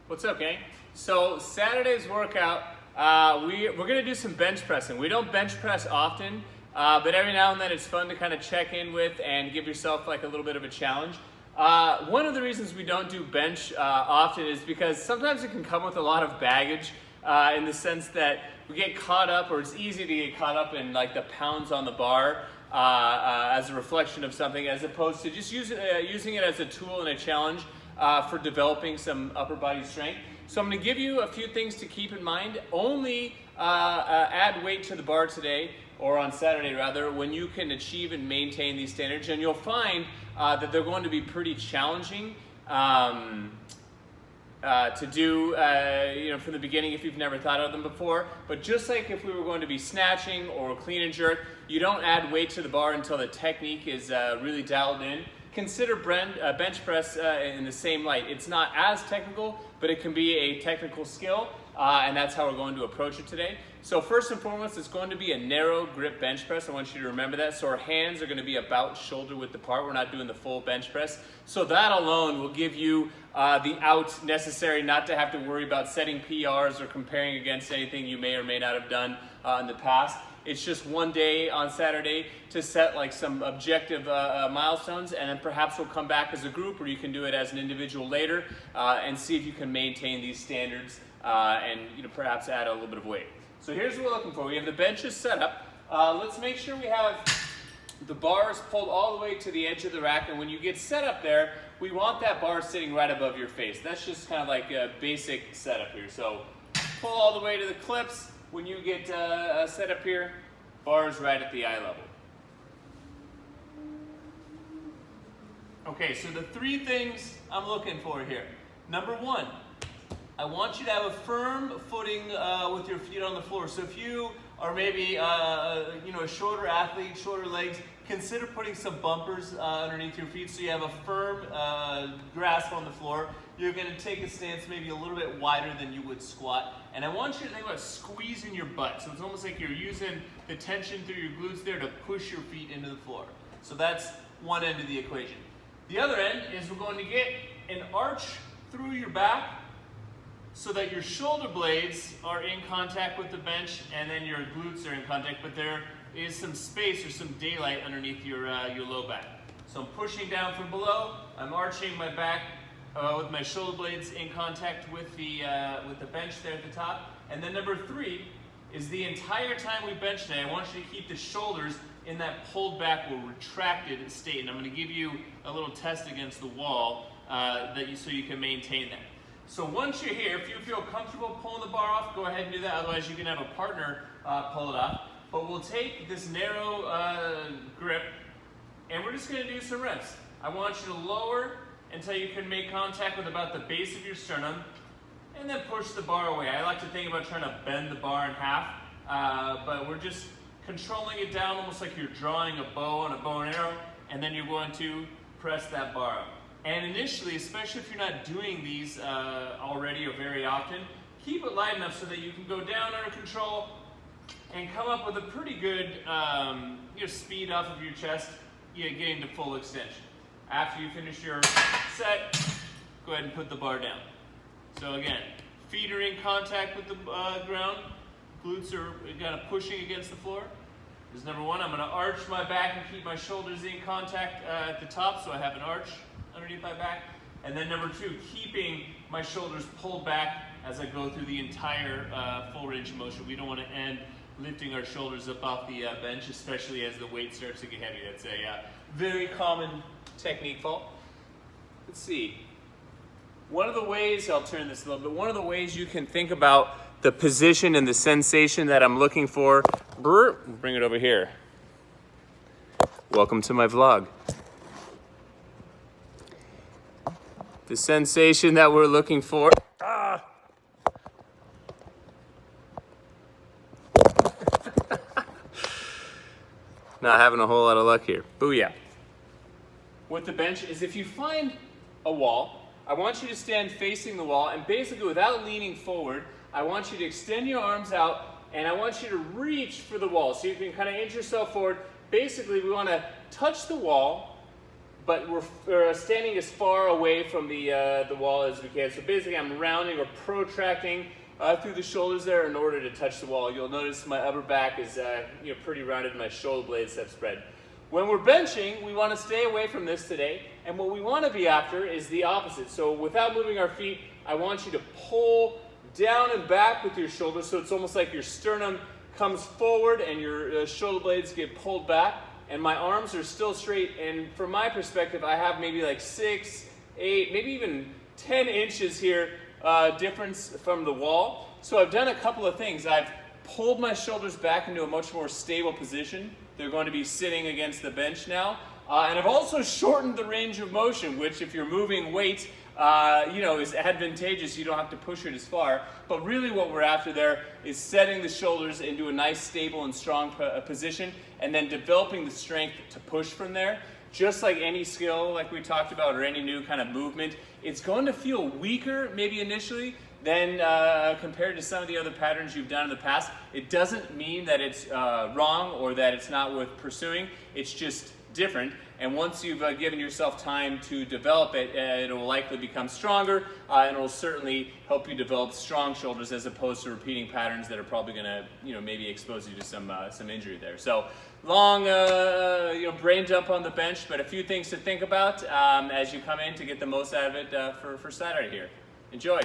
What's up, gang? So Saturday's workout, we're gonna do some bench pressing. We don't bench press often, but every now and then it's fun to kind of check in with and give yourself like a little bit of a challenge. One of the reasons we don't do bench often is because sometimes it can come with a lot of baggage in the sense that we get caught up, or it's easy to get caught up in like the pounds on the bar as a reflection of something, as opposed to just using it as a tool and a challenge for developing some upper body strength. So I'm going to give you a few things to keep in mind. Only add weight to the bar today, or on Saturday rather, when you can achieve and maintain these standards, and you'll find that they're going to be pretty challenging to do from the beginning if you've never thought of them before. But just like if we were going to be snatching or clean and jerk, you don't add weight to the bar until the technique is really dialed in. Consider bench press in the same light. It's not as technical, but it can be a technical skill, and that's how we're going to approach it today. So first and foremost, it's going to be a narrow grip bench press. I want you to remember that. So our hands are going to be about shoulder width apart. We're not doing the full bench press. So that alone will give you the out necessary not to have to worry about setting PRs or comparing against anything you may or may not have done in the past. It's just one day on Saturday to set like some objective milestones, and then perhaps we'll come back as a group, or you can do it as an individual later and see if you can maintain these standards and perhaps add a little bit of weight. So here's what we're looking for. We have the benches set up. Let's make sure we have the bars pulled all the way to the edge of the rack, and when you get set up there, we want that bar sitting right above your face. That's just kind of like a basic setup here. So pull all the way to the clips. When you get set up here, bars right at the eye level. Okay, so the three things I'm looking for here. Number one, I want you to have a firm footing with your feet on the floor. So if you are maybe a shorter athlete, shorter legs, consider putting some bumpers underneath your feet so you have a firm grasp on the floor. You're going to take a stance maybe a little bit wider than you would squat. And I want you to think about squeezing your butt. So it's almost like you're using the tension through your glutes there to push your feet into the floor. So that's one end of the equation. The other end is we're going to get an arch through your back so that your shoulder blades are in contact with the bench and then your glutes are in contact, but there is some space or some daylight underneath your low back. So I'm pushing down from below, I'm arching my back with my shoulder blades in contact with the bench there at the top. And then number three is the entire time we bench today, I want you to keep the shoulders in that pulled back or retracted state. And I'm going to give you a little test against the wall so you can maintain that. So once you're here, if you feel comfortable pulling the bar off, go ahead and do that. Otherwise, you can have a partner pull it off. But we'll take this narrow grip, and we're just going to do some reps. I want you to lower until you can make contact with about the base of your sternum, and then push the bar away. I like to think about trying to bend the bar in half, but we're just controlling it down almost like you're drawing a bow on a bow and arrow, and then you're going to press that bar up. And initially, especially if you're not doing these already or very often, keep it light enough so that you can go down under control and come up with a pretty good speed off of your chest, getting to full extension. After you finish your set, go ahead and put the bar down. So again, feet are in contact with the ground, glutes are kind of pushing against the floor. This is number one. I'm going to arch my back and keep my shoulders in contact at the top, so I have an arch underneath my back. And then number two, keeping my shoulders pulled back as I go through the entire full range of motion. We don't want to end lifting our shoulders up off the bench, especially as the weight starts to get heavy. That's a very common technique fault. Let's see. One of the ways, I'll turn this a little bit, one of the ways you can think about the position and the sensation that I'm looking for, bring it over here. Welcome to my vlog. The sensation that we're looking for, not having a whole lot of luck here. Booyah. With the bench is if you find a wall, I want you to stand facing the wall, and basically without leaning forward, I want you to extend your arms out, and I want you to reach for the wall. So you can kind of inch yourself forward. Basically, we want to touch the wall, but we're standing as far away from the wall as we can. So basically I'm rounding or protracting through the shoulders there in order to touch the wall. You'll notice my upper back is pretty rounded and my shoulder blades have spread. When we're benching, we want to stay away from this today, and what we want to be after is the opposite. So without moving our feet, I want you to pull down and back with your shoulders, so it's almost like your sternum comes forward and your shoulder blades get pulled back, and my arms are still straight. And from my perspective, I have maybe like 6, 8, maybe even 10 inches here difference from the wall. So I've done a couple of things. I've pulled my shoulders back into a much more stable position. They're going to be sitting against the bench now. And I've also shortened the range of motion, which if you're moving weight, is advantageous. You don't have to push it as far. But really what we're after there is setting the shoulders into a nice, stable, and strong position, and then developing the strength to push from there. Just like any skill, like we talked about, or any new kind of movement, it's going to feel weaker maybe initially than compared to some of the other patterns you've done in the past. It doesn't mean that it's wrong or that it's not worth pursuing. It's just different. And once you've given yourself time to develop it, it will likely become stronger, and it will certainly help you develop strong shoulders as opposed to repeating patterns that are probably going to, maybe expose you to some injury there. So long, brain dump on the bench, but a few things to think about as you come in to get the most out of it for Saturday here. Enjoy.